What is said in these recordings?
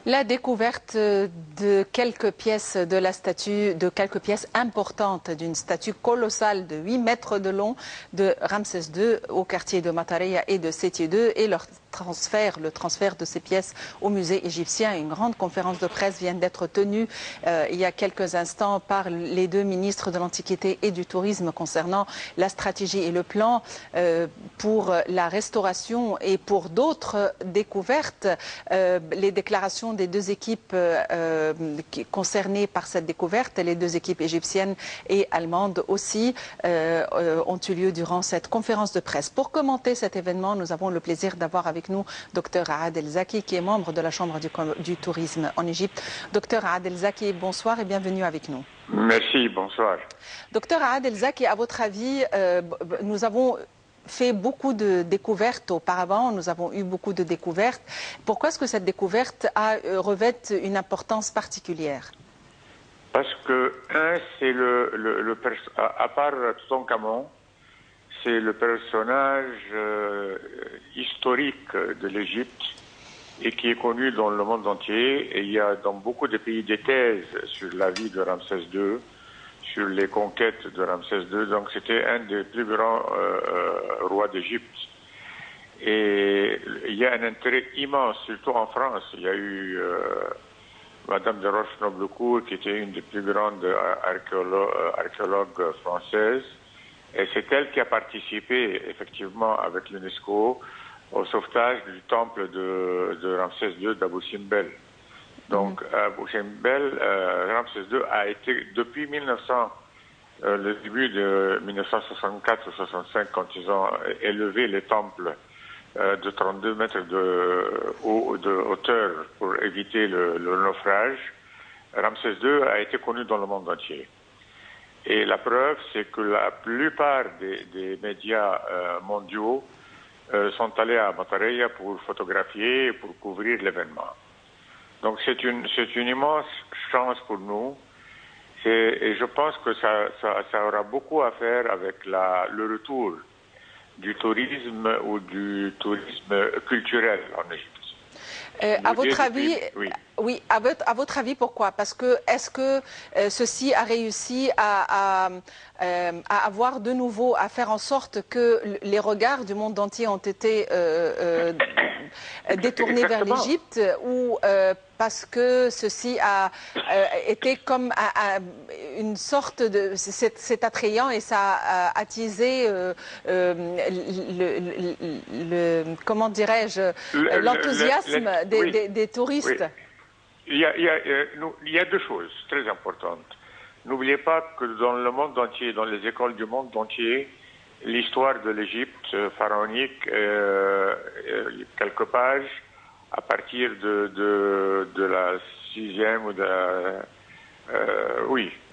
La découverte de quelques pièces de la statue, de quelques pièces importantes d'une statue colossale de 8 mètres de long de Ramsès II au quartier de Matareya et de Sétier II et le transfert de ces pièces au musée égyptien. Une grande conférence de presse vient d'être tenue il y a quelques instants par les deux ministres de l'Antiquité et du Tourisme concernant la stratégie et le plan pour la restauration et pour d'autres découvertes. Les déclarations des deux équipes concernées par cette découverte, les deux équipes égyptiennes et allemandes aussi, ont eu lieu durant cette conférence de presse. Pour commenter cet événement, nous avons le plaisir d'avoir avec nous Dr Aad El-Zaki, qui est membre de la Chambre du tourisme en Égypte. Dr Aad El-Zaki, bonsoir et bienvenue avec nous. Merci, bonsoir. Dr Aad El-Zaki, à votre avis, nous avons fait beaucoup de découvertes auparavant, nous avons eu beaucoup de découvertes. Pourquoi est-ce que cette découverte revêt une importance particulière? Parce que, c'est à part Toutankhamon, c'est le personnage historique de l'Égypte et qui est connu dans le monde entier. Et il y a dans beaucoup de pays des thèses sur la vie de Ramsès II, sur les conquêtes de Ramsès II. Donc c'était un des plus grands rois d'Égypte. Et il y a un intérêt immense, surtout en France. Il y a eu Madame de Roche-Noblecourt, qui était une des plus grandes archéologues françaises. Et c'est elle qui a participé, effectivement, avec l'UNESCO, au sauvetage du temple de Ramsès II d'Abou Simbel. Donc, Abou Simbel, Ramsès II a été, depuis le début de 1964 ou 65, quand ils ont élevé les temples de 32 mètres de hauteur pour éviter le naufrage, Ramsès II a été connu dans le monde entier. Et la preuve, c'est que la plupart des médias mondiaux sont allés à Matareya pour photographier et pour couvrir l'événement. Donc c'est une immense chance pour nous. Et je pense que ça aura beaucoup à faire avec le retour du tourisme ou du tourisme culturel en Égypte. À votre avis, oui, à votre avis, pourquoi? Parce que est-ce que ceci a réussi à avoir de nouveau, à faire en sorte que les regards du monde entier ont été détournés vers l'Égypte, ou parce que ceci a été comme une sorte de... C'est attrayant et ça a attisé comment dirais-je, l'enthousiasme des touristes. Oui. Il y a deux choses très importantes. N'oubliez pas que dans le monde entier, dans les écoles du monde entier, l'histoire de l'Égypte pharaonique, quelques pages, à partir de la sixième ou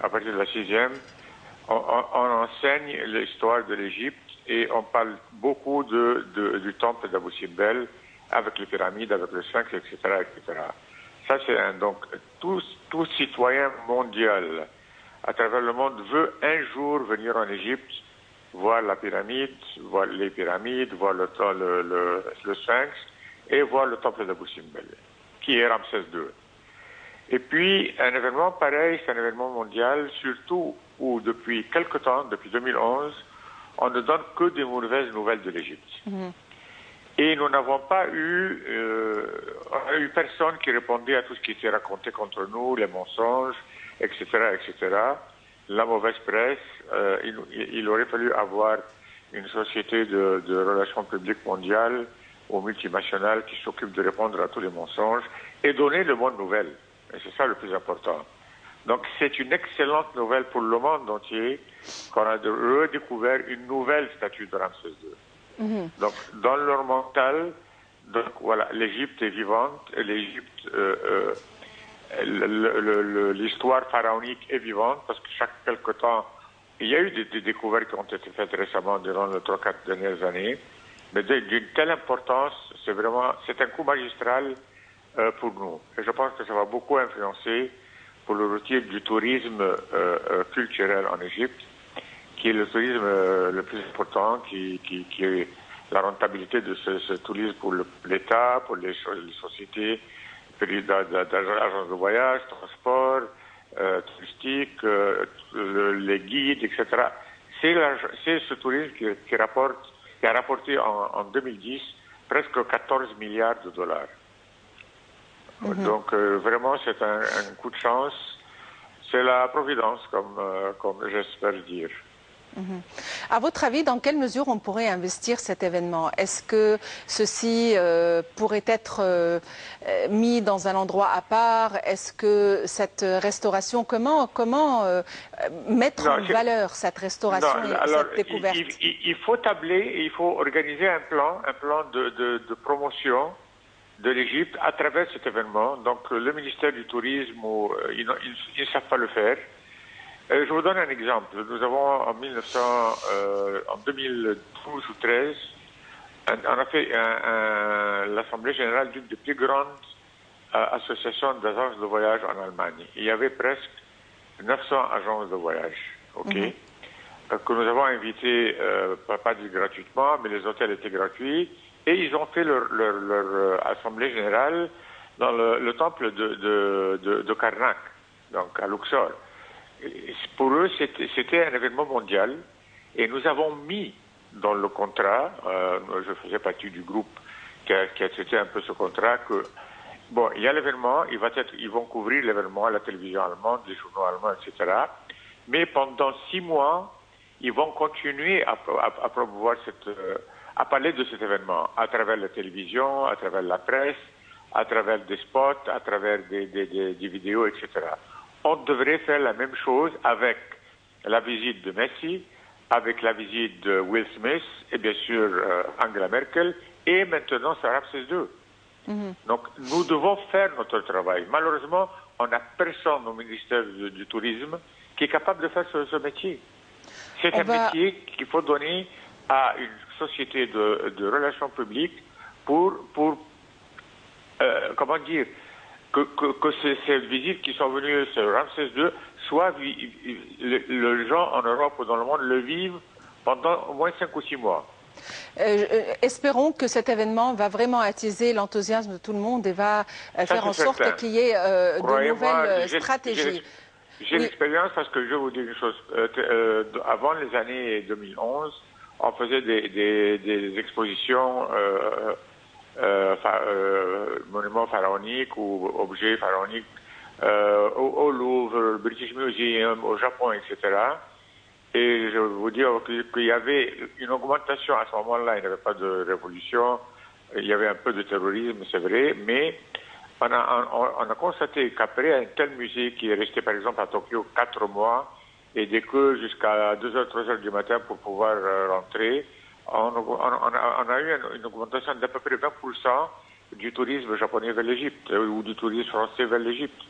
à partir de la sixième, on enseigne l'histoire de l'Égypte et on parle beaucoup du temple d'Abou Simbel, avec les pyramides, avec le Sphinx, etc., etc. Ça, c'est donc tout citoyen mondial à travers le monde veut un jour venir en Égypte, voir la pyramide, voir les pyramides, voir le Sphinx et voir le temple d'Abou Simbel, qui est Ramsès II. Et puis, un événement pareil, c'est un événement mondial, surtout où depuis quelque temps, depuis 2011, on ne donne que des mauvaises nouvelles de l'Égypte. Et nous n'avons pas eu, on n'a eu personne qui répondait à tout ce qui était raconté contre nous, les mensonges, etc., etc. La mauvaise presse, il aurait fallu avoir une société de relations publiques mondiales ou multinationales qui s'occupe de répondre à tous les mensonges et donner de bonnes nouvelles. Et c'est ça le plus important. Donc c'est une excellente nouvelle pour le monde entier qu'on a redécouvert une nouvelle statue de Ramsès II. Donc dans leur mental, donc voilà, l'Égypte est vivante, l'Égypte, l'histoire pharaonique est vivante parce que chaque quelque temps, il y a eu des découvertes qui ont été faites récemment durant les 3-4 dernières années, mais d'une telle importance, c'est un coup magistral pour nous. Et je pense que ça va beaucoup influencer pour le retour du tourisme culturel en Égypte, qui est le tourisme le plus important, qui est la rentabilité de ce tourisme pour l'État, pour les sociétés d'agence de voyage, transport, touristique, les guides, etc. C'est ce tourisme qui a rapporté en 2010 presque 14 milliards de dollars. Donc vraiment, c'est un coup de chance. C'est la providence, comme j'espère dire. À votre avis, dans quelle mesure on pourrait investir cet événement? Est-ce que ceci pourrait être mis dans un endroit à part? Est-ce que cette restauration, comment mettre en valeur cette restauration et cette découverte? Il faut tabler, il faut organiser un plan de promotion de l'Égypte à travers cet événement. Donc le ministère du Tourisme, ils ne savent pas le faire. Je vous donne un exemple. Nous avons en 2012 ou 2013, on a fait l'Assemblée générale d'une des plus grandes associations d'agences de voyage en Allemagne. Il y avait presque 900 agences de voyage, que nous avons invités, pas dit gratuitement, mais les hôtels étaient gratuits, et ils ont fait leur Assemblée générale dans le temple de Karnak, donc à Luxor. Pour eux, c'était un événement mondial et nous avons mis dans le contrat, je faisais partie du groupe qui a accepté un peu ce contrat, que bon, il y a l'événement, ils vont couvrir l'événement à la télévision allemande, les journaux allemands, etc. Mais pendant 6 mois, ils vont continuer à promouvoir à parler de cet événement à travers la télévision, à travers la presse, à travers des spots, à travers des vidéos, etc. On devrait faire la même chose avec la visite de Messi, avec la visite de Will Smith et bien sûr Angela Merkel et maintenant Sarah Ramsès II. Donc nous devons faire notre travail. Malheureusement, on n'a personne au ministère du Tourisme qui est capable de faire ce métier. C'est un métier qu'il faut donner à une société de relations publiques pour comment dire, que ces visites qui sont venues sur Ramsès II, soit les gens en Europe ou dans le monde le vivent pendant au moins 5 ou 6 mois. Espérons que cet événement va vraiment attiser l'enthousiasme de tout le monde et va faire en sorte qu'il y ait de nouvelles stratégies. J'ai l'expérience parce que je vais vous dire une chose. Avant les années 2011, on faisait des expositions monuments pharaoniques ou objets pharaoniques au Louvre, au British Museum, au Japon, etc. Et je vais vous dire qu'il y avait une augmentation à ce moment-là. Il n'y avait pas de révolution, il y avait un peu de terrorisme, c'est vrai, mais on a constaté qu'après un tel musée qui est resté par exemple à Tokyo 4 mois et des queues jusqu'à 2h, 3h du matin pour pouvoir rentrer, on a eu une augmentation d'à peu près 20% du tourisme japonais vers l'Égypte ou du tourisme français vers l'Égypte.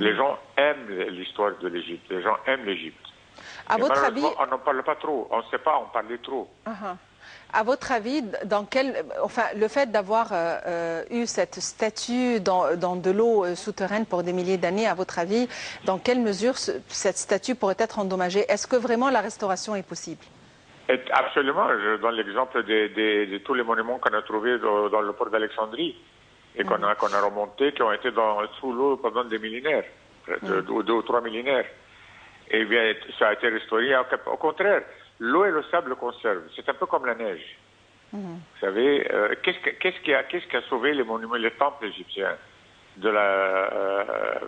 Les gens aiment l'histoire de l'Égypte, les gens aiment l'Égypte. À votre avis, on n'en parle pas trop, on ne sait pas en parler trop. À votre avis, le fait d'avoir eu cette statue dans de l'eau souterraine pour des milliers d'années, à votre avis, dans quelle mesure cette statue pourrait être endommagée? Est-ce que vraiment la restauration est possible? Absolument. Je donne l'exemple de tous les monuments qu'on a trouvés dans le port d'Alexandrie et qu'on a remontés, qui ont été sous l'eau pendant des millénaires, 2 ou 3 millénaires. Et bien, ça a été restauré. Au contraire, l'eau et le sable le conservent. C'est un peu comme la neige. Vous savez, qu'est-ce qui a sauvé les monuments, les temples égyptiens de la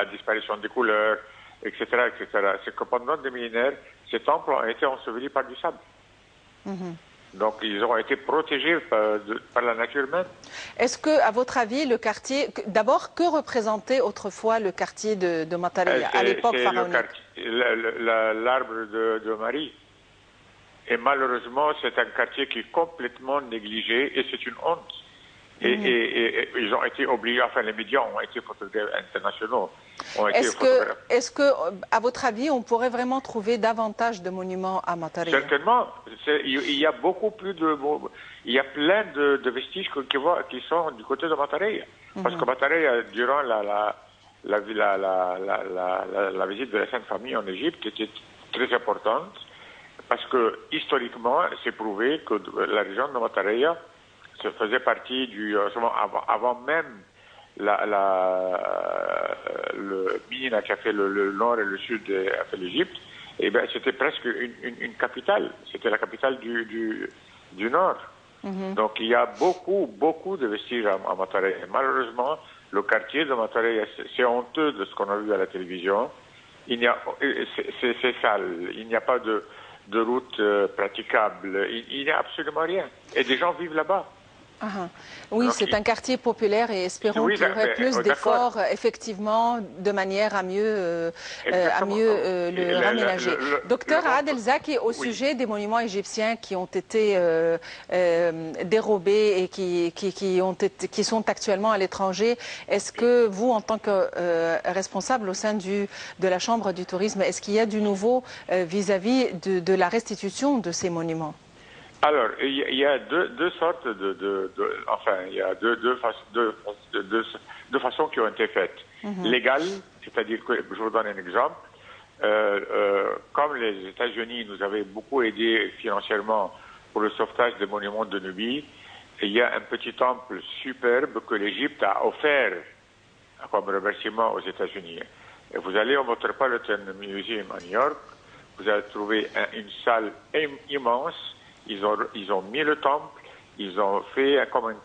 disparition des couleurs, etc., etc. C'est que pendant des millénaires, ces temples ont été ensevelis par du sable. Donc, ils ont été protégés par la nature même. Est-ce que, à votre avis, le quartier... D'abord, que représentait autrefois le quartier de Matarea à l'époque pharaonique? L'arbre de Marie. Et malheureusement, c'est un quartier qui est complètement négligé et c'est une honte. Et ils ont été obligés, enfin les médias ont été photographes internationaux. Est-ce que, à votre avis, on pourrait vraiment trouver davantage de monuments à Matarea? Certainement. Il y a beaucoup plus il y a plein de vestiges qui sont du côté de Matarea. Parce que Matarea, durant la visite de la Sainte Famille en Égypte, était très importante. Parce que, historiquement, c'est prouvé que la région de Matarea faisait partie avant même le Médine qui a fait le nord et le sud a fait l'Égypte, eh bien, c'était presque une capitale. C'était la capitale du nord. Donc, il y a beaucoup de vestiges à Matare. Malheureusement, le quartier de Matare, c'est honteux de ce qu'on a vu à la télévision. C'est sale. Il n'y a pas de route praticable. Il n'y a absolument rien. Et des gens vivent là-bas. Oui, c'est un quartier populaire et espérons qu'il y aurait plus d'efforts, effectivement, de manière à mieux le raménager. Docteur Adel Zaki, au sujet des monuments égyptiens qui ont été dérobés et qui sont actuellement à l'étranger, est-ce que vous, en tant que responsable au sein de la Chambre du tourisme, est-ce qu'il y a du nouveau vis-à-vis de la restitution de ces monuments? Alors, il y a deux sortes enfin, il y a deux façons qui ont été faites. Légales, c'est-à-dire que, je vous donne un exemple, comme les États-Unis nous avaient beaucoup aidés financièrement pour le sauvetage des monuments de Nubie, il y a un petit temple superbe que l'Égypte a offert comme remerciement aux États-Unis. Vous allez au Metropolitan Museum à New York, vous allez trouver une salle immense. Ils ont mis le temple, ils ont fait comme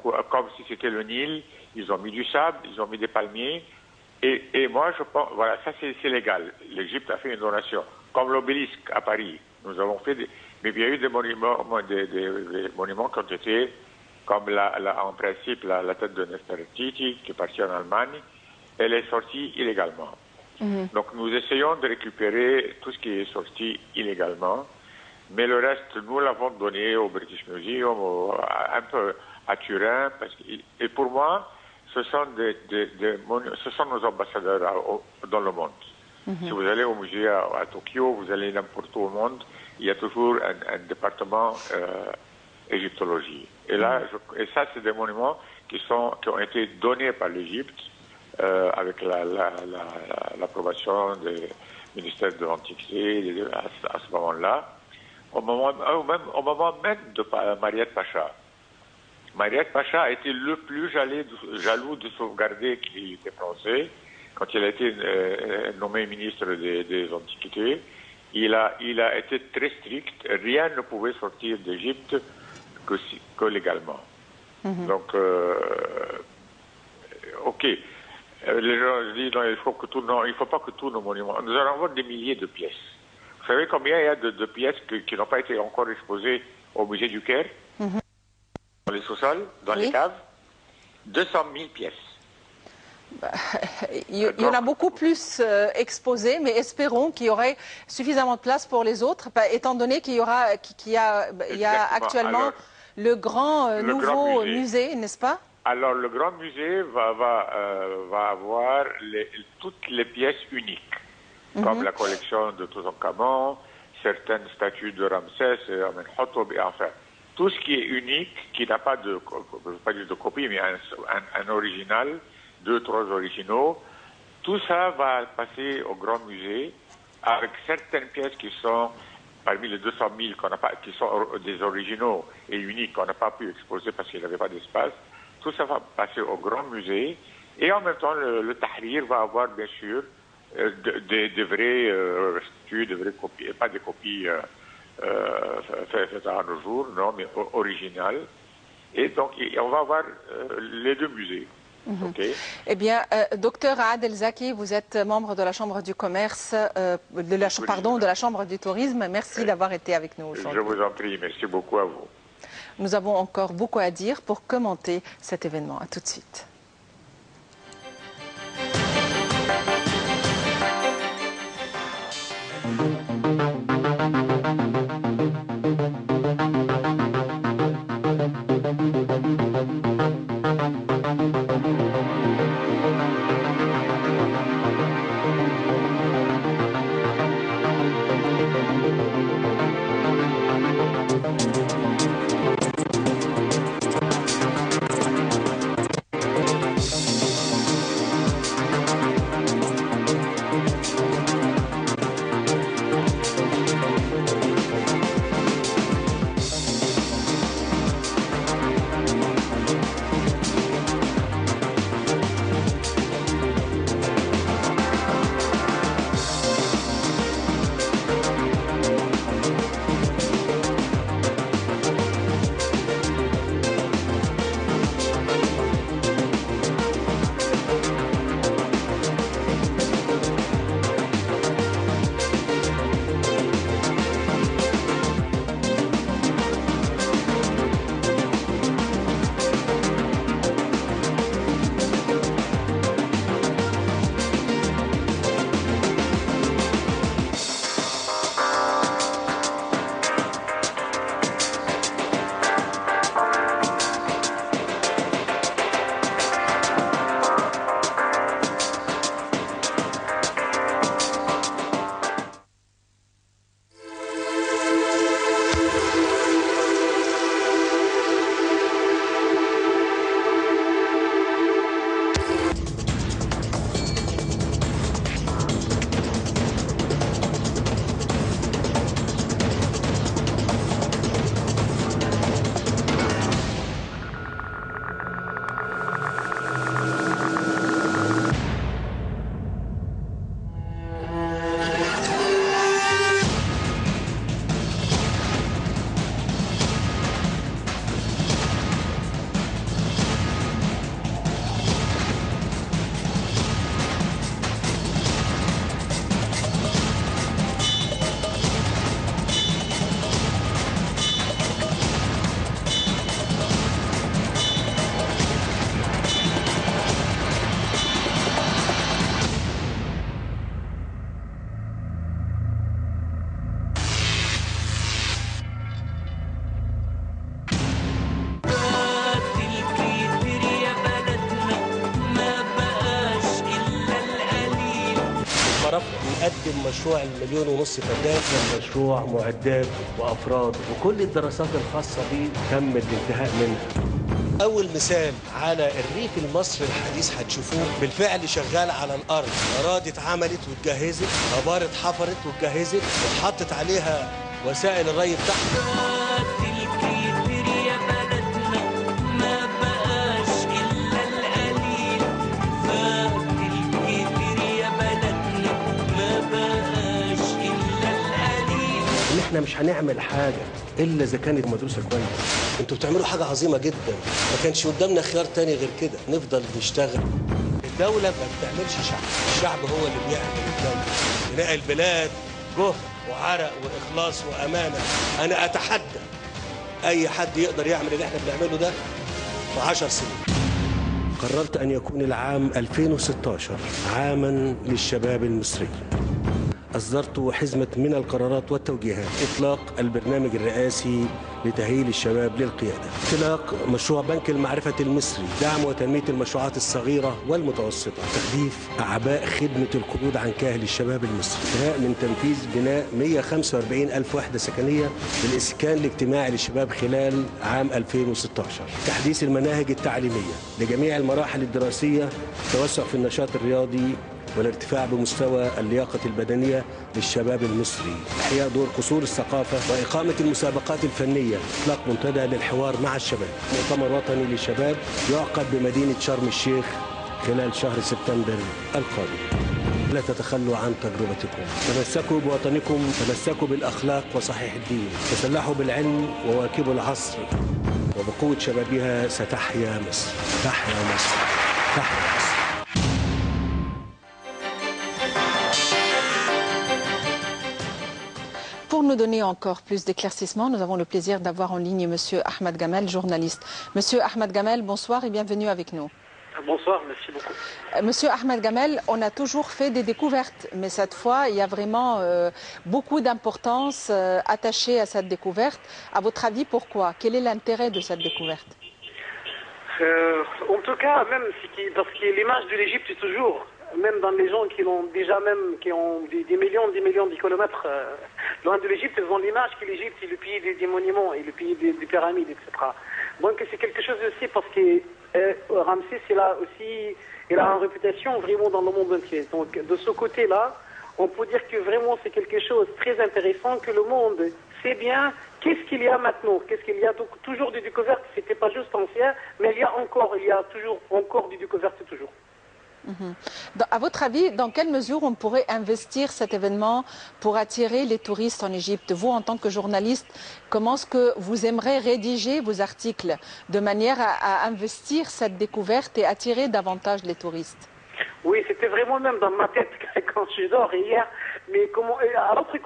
si c'était le Nil, ils ont mis du sable, ils ont mis des palmiers. Et moi, je pense, voilà, ça c'est légal. L'Égypte a fait une donation. Comme l'obélisque à Paris, nous avons fait mais il y a eu des monuments qui ont été, comme en principe la tête de Nefertiti, qui est partie en Allemagne, elle est sortie illégalement. Donc nous essayons de récupérer tout ce qui est sorti illégalement. Mais le reste, nous l'avons donné au British Museum, un peu à Turin. Et pour moi, ce sont nos ambassadeurs dans le monde. Si vous allez au musée à Tokyo, vous allez n'importe où au monde, il y a toujours un département égyptologie. Et ça, c'est des monuments qui ont été donnés par l'Égypte avec l'approbation du ministère de l'Antiquité à ce moment-là. Au moment même de Mariette Pacha. Mariette Pacha a été le plus jaloux de sauvegarder qu'il était français. Quand il a été nommé ministre des Antiquités, il a été très strict. Rien ne pouvait sortir d'Égypte que légalement. Donc, OK. Les gens disent non, il ne faut pas que tous nos monuments. Nous allons avoir des milliers de pièces. Vous savez combien il y a de pièces qui n'ont pas été encore exposées au musée du Caire, dans les sous-sols, dans les caves? 200 000 pièces. Il y en a beaucoup plus exposées, mais espérons qu'il y aurait suffisamment de place pour les autres, étant donné qu'il y a actuellement le grand nouveau musée, n'est-ce pas? Alors, le grand musée va avoir toutes les pièces uniques. Comme la collection de Toutankhamon, certaines statues de Ramsès, Amenhotep, et enfin, tout ce qui est unique, qui n'a pas je ne veux pas dire de copie, mais un original, 2-3 originaux, tout ça va passer au grand musée, avec certaines pièces qui sont, parmi les 200 000 qui sont des originaux et uniques qu'on n'a pas pu exposer parce qu'il n'y avait pas d'espace. Tout ça va passer au grand musée, et en même temps, le Tahrir va avoir, bien sûr, des vraies restituts, des vraies copies, pas des copies faites à nos jours, non, mais originales. Et donc, on va avoir les deux musées. Okay. Eh bien, docteur Adel Zaki, vous êtes membre de la Chambre du commerce, de la Chambre du tourisme. Merci d'avoir été avec nous aujourd'hui. Je vous en prie, merci beaucoup à vous. Nous avons encore beaucoup à dire pour commenter cet événement. À tout de suite. هنقدم مشروع المليون ونص فدان. مشروع معدات وافراد وكل الدراسات الخاصه به تم الانتهاء منها. أول مثال على الريف المصري الحديث هتشوفوه بالفعل شغال على الأرض. أراضي اتعملت واتجهزت، أبار اتحفرت واتجهزت واتحطت عليها وسائل الري بتاعها. احنا مش هنعمل حاجه الا اذا كانت مدروسه كويس. انتوا بتعملوا حاجه عظيمه جدا، ما كانش قدامنا خيار تاني غير كده، نفضل نشتغل. الدوله ما بتعملش شعب، الشعب هو اللي بيعمل الدوله. بناء البلاد جهد وعرق واخلاص وامانه. انا اتحدى اي حد يقدر يعمل اللي احنا بنعمله ده في 10 سنين. قررت ان يكون العام 2016 عاما للشباب المصري. أصدرت حزمة من القرارات والتوجيهات. إطلاق البرنامج الرئاسي لتأهيل الشباب للقيادة. إطلاق مشروع بنك المعرفة المصري. دعم وتنمية المشروعات الصغيرة والمتوسطة. تخفيف أعباء خدمة القروض عن كاهل الشباب المصري. انتهاء من تنفيذ بناء 145 ألف وحدة سكنية للإسكان الاجتماعي للشباب خلال عام 2016. تحديث المناهج التعليمية لجميع المراحل الدراسية. توسع في النشاط الرياضي والارتفاع بمستوى اللياقة البدنية للشباب المصري. إحياء دور قصور الثقافة وإقامة المسابقات الفنية. إطلاق منتدى للحوار مع الشباب. مؤتمر وطني للشباب يعقد بمدينة شرم الشيخ خلال شهر سبتمبر القادم. لا تتخلوا عن تجربتكم. تمسكوا بوطنكم، تمسكوا بالأخلاق وصحيح الدين، تسلحوا بالعلم وواكبوا العصر، وبقوة شبابها ستحيا مصر. تحيا مصر. تحيا مصر. Pour nous donner encore plus d'éclaircissements, nous avons le plaisir d'avoir en ligne Monsieur Ahmed Gamel, journaliste. Monsieur Ahmed Gamel, bonsoir et bienvenue avec nous. Bonsoir, merci beaucoup. Monsieur Ahmed Gamel, on a toujours fait des découvertes, mais cette fois, il y a vraiment beaucoup d'importance attachée à cette découverte. À votre avis, pourquoi? Quel est l'intérêt de cette découverte? En tout cas, même parce que l'image de l'Égypte est toujours, même dans les gens qui l'ont déjà, même qui ont des millions de kilomètres loin de l'Égypte, ils ont l'image que l'Égypte est le pays des monuments et le pays des pyramides, etc. Donc c'est quelque chose aussi parce que Ramsès, il a une réputation vraiment dans le monde entier. Donc de ce côté-là, on peut dire que vraiment c'est quelque chose de très intéressant que le monde sait bien qu'est-ce qu'il y a maintenant, qu'est-ce qu'il y a donc, toujours des découvertes. C'était pas juste ancien, mais il y a toujours encore des découvertes toujours. À votre avis, dans quelle mesure on pourrait investir cet événement pour attirer les touristes en Égypte? Vous, en tant que journaliste, comment est-ce que vous aimeriez rédiger vos articles de manière à investir cette découverte et attirer davantage les touristes? Oui, c'était vraiment même dans ma tête quand je dors hier. Mais comment, à l'autre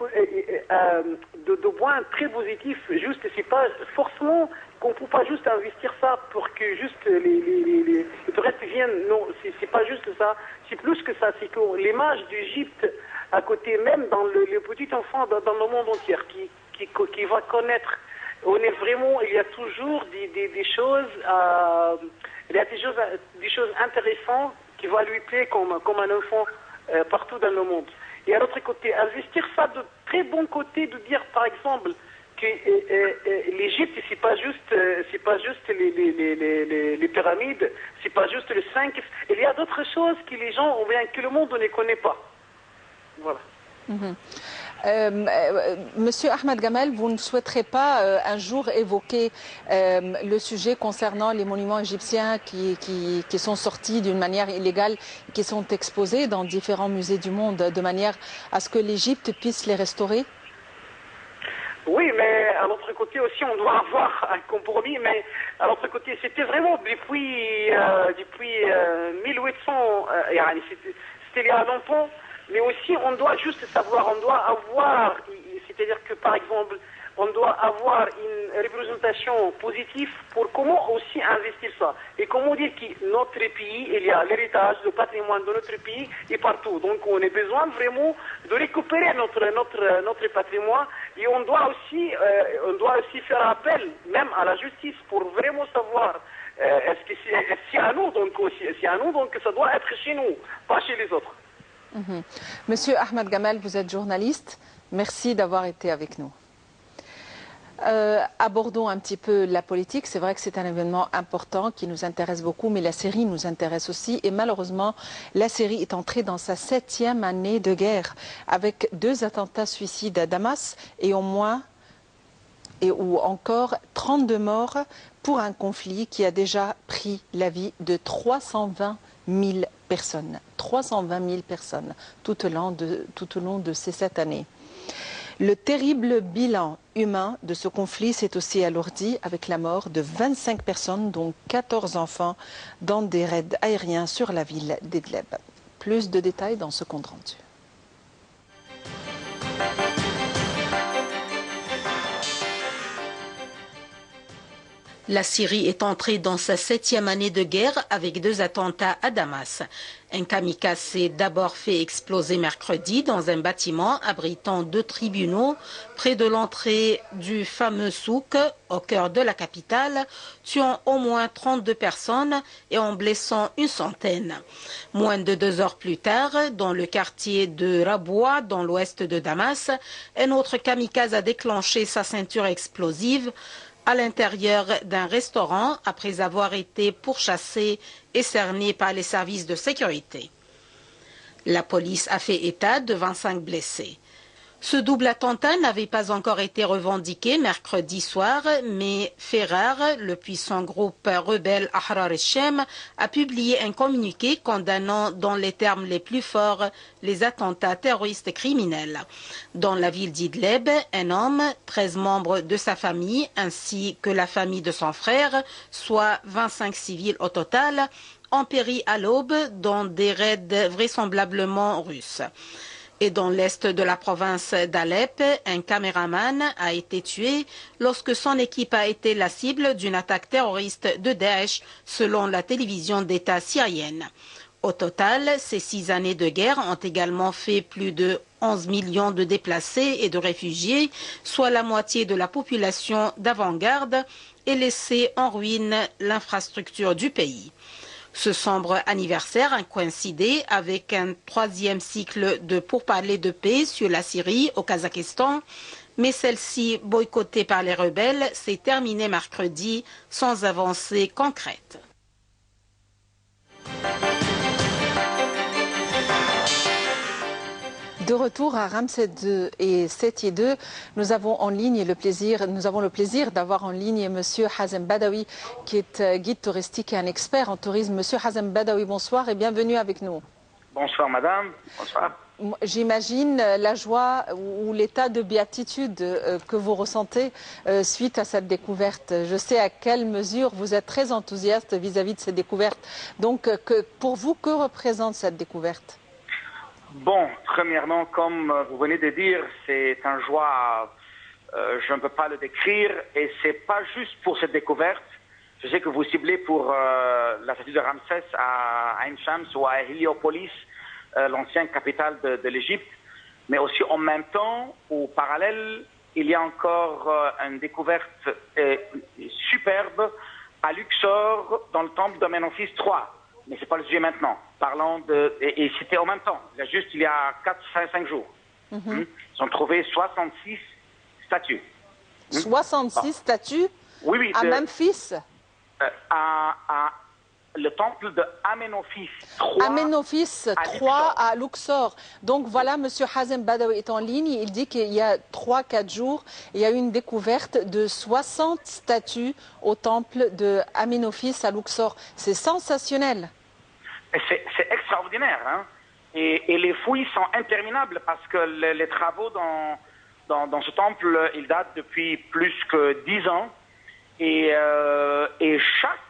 de points très positifs, juste, c'est pas forcément qu'on ne peut pas juste investir ça pour que juste les touristes viennent. Non, c'est pas juste ça. C'est plus que ça. C'est que l'image d'Égypte à côté, même dans le petit enfant dans le monde entier, qui va connaître. On est vraiment, il y a toujours des choses, il y a des choses intéressantes qui vont lui plaire comme un enfant partout dans le monde. Et à l'autre côté, investir ça de très bon côté, de dire par exemple que l'Égypte, c'est pas juste les pyramides, c'est pas juste le Sphinx. Il y a d'autres choses que les gens, ou bien que le monde ne connaît pas. Voilà. Monsieur Ahmed Gamel, vous ne souhaiterez pas un jour évoquer le sujet concernant les monuments égyptiens qui sont sortis d'une manière illégale, qui sont exposés dans différents musées du monde, de manière à ce que l'Égypte puisse les restaurer? Oui, mais à l'autre côté aussi, on doit avoir un compromis. Mais à l'autre côté, c'était vraiment depuis 1800, c'était il y a longtemps. Mais aussi, on doit juste savoir, on doit avoir, c'est-à-dire que par exemple, on doit avoir une représentation positive pour comment aussi investir ça. Et comment dire que notre pays, il y a l'héritage, le patrimoine de notre pays et partout. Donc on a besoin vraiment de récupérer notre patrimoine et on doit aussi faire appel même à la justice pour vraiment savoir est-ce que c'est à nous, donc c'est à nous, donc ça doit être chez nous, pas chez les autres. Monsieur Ahmed Gamal, vous êtes journaliste. Merci d'avoir été avec nous. Abordons un petit peu la politique. C'est vrai que c'est un événement important qui nous intéresse beaucoup, mais la Syrie nous intéresse aussi. Et malheureusement, la Syrie est entrée dans sa 7e année de guerre, avec 2 attentats suicides à Damas et ou encore 32 morts pour un conflit qui a déjà pris la vie de 320 000 personnes. 320 000 personnes tout au long de ces 7 années. Le terrible bilan humain de ce conflit s'est aussi alourdi avec la mort de 25 personnes, dont 14 enfants, dans des raids aériens sur la ville d'Idlib. Plus de détails dans ce compte rendu. La Syrie est entrée dans sa 7e année de guerre avec 2 attentats à Damas. Un kamikaze s'est d'abord fait exploser mercredi dans un bâtiment abritant 2 tribunaux près de l'entrée du fameux souk au cœur de la capitale, tuant au moins 32 personnes et en blessant une centaine. Moins de 2 heures plus tard, dans le quartier de Raboua, dans l'ouest de Damas, un autre kamikaze a déclenché sa ceinture explosive à l'intérieur d'un restaurant après avoir été pourchassé et cerné par les services de sécurité. La police a fait état de 25 blessés. Ce double attentat n'avait pas encore été revendiqué mercredi soir, mais Ferrar, le puissant groupe rebelle Ahrar al-Shem, a publié un communiqué condamnant dans les termes les plus forts les attentats terroristes criminels. Dans la ville d'Idlib, un homme, 13 membres de sa famille, ainsi que la famille de son frère, soit 25 civils au total, ont péri à l'aube dans des raids vraisemblablement russes. Et dans l'est de la province d'Alep, un caméraman a été tué lorsque son équipe a été la cible d'une attaque terroriste de Daesh, selon la télévision d'État syrienne. Au total, ces 6 années de guerre ont également fait plus de 11 millions de déplacés et de réfugiés, soit la moitié de la population d'avant-garde, et laissé en ruine l'infrastructure du pays. Ce sombre anniversaire a coïncidé avec un 3e cycle de pourparlers de paix sur la Syrie au Kazakhstan, mais celle-ci, boycottée par les rebelles, s'est terminée mercredi sans avancée concrète. De retour à Ramsès II et Séti II, nous avons le plaisir d'avoir en ligne Monsieur Hazem Badawi, qui est guide touristique et un expert en tourisme. Monsieur Hazem Badawi, bonsoir et bienvenue avec nous. Bonsoir madame, bonsoir. J'imagine la joie ou l'état de béatitude que vous ressentez suite à cette découverte. Je sais à quelle mesure vous êtes très enthousiaste vis-à-vis de cette découverte. Donc, pour vous, que représente cette découverte ? Bon, premièrement, comme vous venez de dire, c'est un joie, je ne peux pas le décrire, et c'est pas juste pour cette découverte. Je sais que vous ciblez pour la statue de Ramsès à Ain Shams ou à Héliopolis, l'ancienne capitale de l'Égypte, mais aussi en même temps, au parallèle, il y a encore une découverte superbe à Luxor, dans le temple d'Amenofis III. Mais ce n'est pas le sujet maintenant. Parlons et c'était en même temps, il y a 4-5 jours. Ils ont trouvé 66 statues. 66 statues oui, à Memphis le temple de Amenofis III. Amenofis III à Luxor. Donc voilà, M. Hazem Badawi est en ligne. Il dit qu'il y a 3-4 jours, il y a eu une découverte de 60 statues au temple de Amenofis à Luxor. C'est sensationnel. C'est extraordinaire. Hein? Et les fouilles sont interminables parce que les travaux dans ce temple, ils datent depuis plus que 10 ans. Et chaque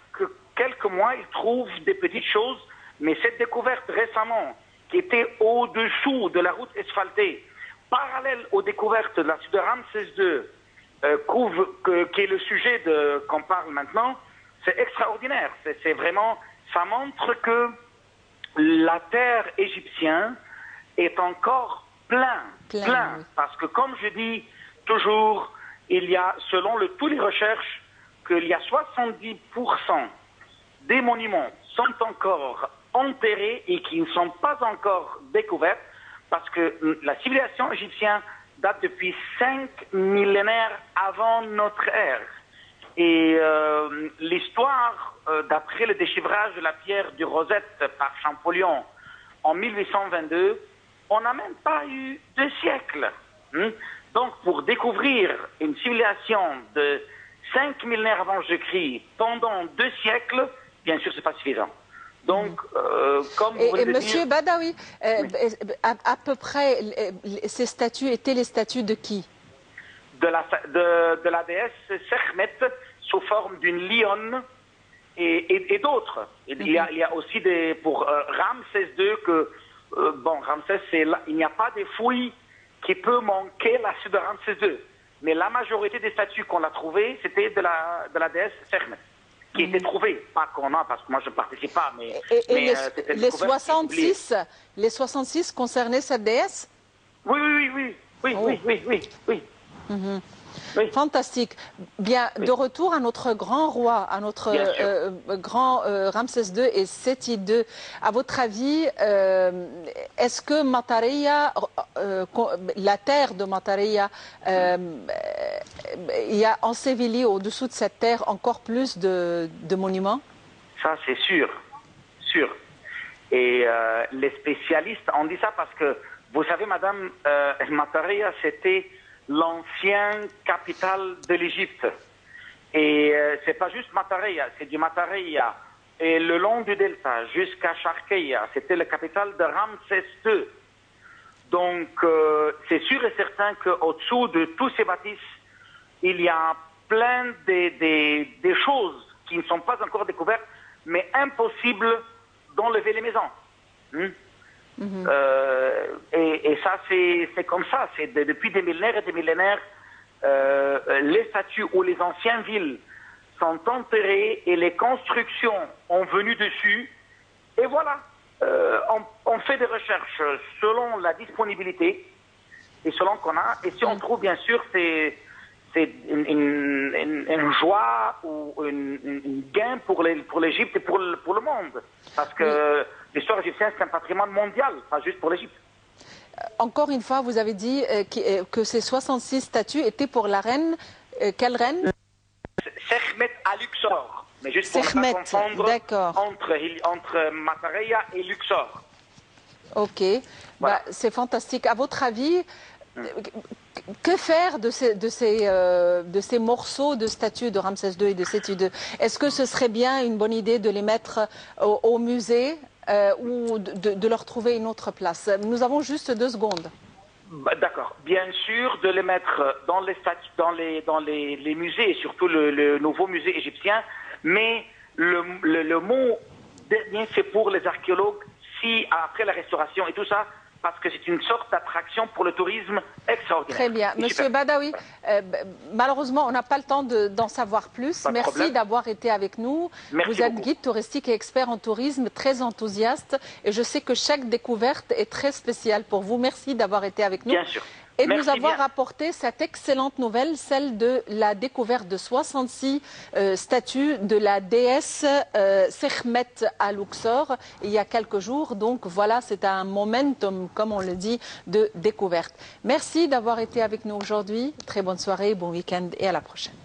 quelques mois, ils trouvent des petites choses, mais cette découverte récemment, qui était au-dessous de la route asphaltée, parallèle aux découvertes de la statue de Ramsès II, qui est le sujet qu'on parle maintenant, c'est extraordinaire. C'est vraiment, ça montre que la terre égyptienne est encore plein. Oui. Parce que comme je dis toujours, il y a, selon toutes les recherches, qu'il y a 70% des monuments sont encore enterrées et qui ne sont pas encore découvertes, parce que la civilisation égyptienne date depuis 5 millénaires avant notre ère. Et l'histoire, d'après le déchiffrage de la pierre du Rosette par Champollion en 1822, on n'a même pas eu 2 siècles. Donc, pour découvrir une civilisation de 5 millénaires avant Jésus-Christ pendant 2 siècles, bien sûr, ce n'est pas suffisant. Donc, comme vous et venez de Monsieur dire, Badawi, à peu près, ces statues étaient les statues de qui? de la déesse Sekhmet sous forme d'une lionne et d'autres. Il y a aussi pour Ramsès II que, Ramsès, il n'y a pas de fouilles qui peut manquer la suite de Ramsès II. Mais la majorité des statues qu'on a trouvées, c'était de la déesse Sekhmet, qui était trouvée. Pas qu'on a, parce que moi je ne participe pas, mais les 66 concernaient cette déesse? Oui. Oui. Fantastique. Bien, de retour à notre grand roi, à notre grand Ramsès II et Séti II. À votre avis, est-ce que Matareya, la terre de Matareya, il y a enseveli au-dessous de cette terre encore plus de monuments? Ça, c'est sûr. Et les spécialistes ont dit ça parce que, vous savez, Madame, Matareya, c'était l'ancienne capitale de l'Égypte. Et c'est pas juste Matareya, c'est du Matareya. Et le long du delta jusqu'à Sharkeya, c'était la capitale de Ramsès II. Donc, c'est sûr et certain qu'au-dessous de tous ces bâtisses, il y a plein des choses qui ne sont pas encore découvertes, mais impossibles d'enlever les maisons. Et ça, c'est comme ça. C'est depuis des millénaires et des millénaires, les statues ou les anciennes villes sont enterrées et les constructions ont venu dessus. Et voilà, on fait des recherches selon la disponibilité et selon qu'on a. Et si on trouve, bien sûr, c'est une joie ou un gain pour l'Égypte et pour le monde. Parce que l'histoire égyptienne, c'est un patrimoine mondial, pas juste pour l'Égypte. Encore une fois, vous avez dit que ces 66 statues étaient pour la reine. Quelle reine? Sekhmet à Luxor. Mais juste pour ne pas confondre entre Matareya et Luxor. Ok. Voilà. C'est fantastique. À votre avis, que faire de ces morceaux de statues de Ramsès II et de Séti II? Est-ce que ce serait bien une bonne idée de les mettre au musée ou de leur trouver une autre place? Nous avons juste 2 secondes. D'accord. Bien sûr, de les mettre dans les musées, et surtout le nouveau musée égyptien, mais le mot dernier, c'est pour les archéologues, si après la restauration et tout ça, parce que c'est une sorte d'attraction pour le tourisme extraordinaire. Très bien. Monsieur Badawi, malheureusement, on n'a pas le temps d'en savoir plus. Merci d'avoir été avec nous. Vous êtes guide touristique et expert en tourisme, très enthousiaste. Et je sais que chaque découverte est très spéciale pour vous. Merci d'avoir été avec nous. Bien sûr. Et de nous avoir apporté cette excellente nouvelle, celle de la découverte de 66 statues de la déesse Sekhmet à Luxor il y a quelques jours. Donc voilà, c'est un momentum, comme on le dit, de découverte. Merci d'avoir été avec nous aujourd'hui. Très bonne soirée, bon week-end et à la prochaine.